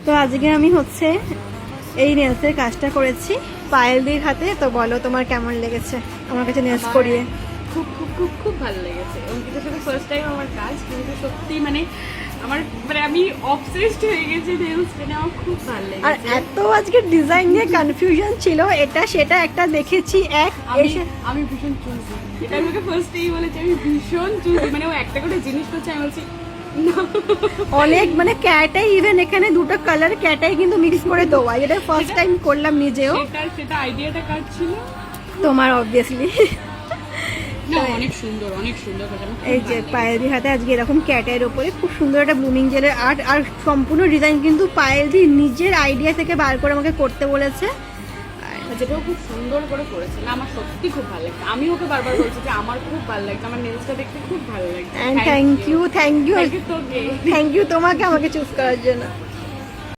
তো আজকে আমি হচ্ছে এই নেলসের কাজটা করেছি পায়েলদির হাতে। তো বলো তোমার কেমন লেগেছে আমার কাছে নেলস করিয়ে? খুব খুব খুব খুব ভালো লেগেছে। অঙ্কিতার সাথে ফার্স্ট টাইম আমার কাজ, কিন্তু সত্যি মানে আমার মানে আমি অবসেসড হয়ে গেছি নেলস পেনে। আমার খুব ভালো লেগেছে। আর এত আজকে ডিজাইন নিয়ে কনফিউশন ছিল, এটা সেটা একটা দেখেছি আমি ভীষণ চুজি। এটা আমাকে ফার্স্টেই বলেছে আমি ভীষণ চুজি, মানে ও একটা করে জিনিস করছে আমি বলছি না। অনেক মানে ক্যাটাই, ইভেন এখানে দুটো কালার ক্যাটাই কিন্তু মিক্স করে দেওয়া, এটা ফার্স্ট টাইম করলাম নিজেও। সেটা আইডিয়াটা কার ছিল? তোমার অবভিয়াসলি। না অনেক সুন্দর, অনেক সুন্দর করেছে। আমার খুব এই যে ভালো লেগেছে। পায়েলদির হাতে আজকে এরকম ক্যাটের ওপরে খুব সুন্দর একটা ব্লুমিং জেলের আর্ট, আর সম্পূর্ণ ডিজাইন কিন্তু পায়েলদি নিজের আইডিয়া থেকে বার করে আমাকে করতে বলেছে। আর যেটাও খুব সুন্দর করে করেছে না, আমার সত্যি খুব ভালো লাগছে। আমি ওকে বারবার বলছি যে আমার খুব ভালো লাগছে, আমার নেলসটা দেখতে খুব ভালো লাগছে। থ্যাংক ইউ থ্যাংক ইউ তোকে। থ্যাংক ইউ তোমাকে আমাকে চুজ করার জন্য।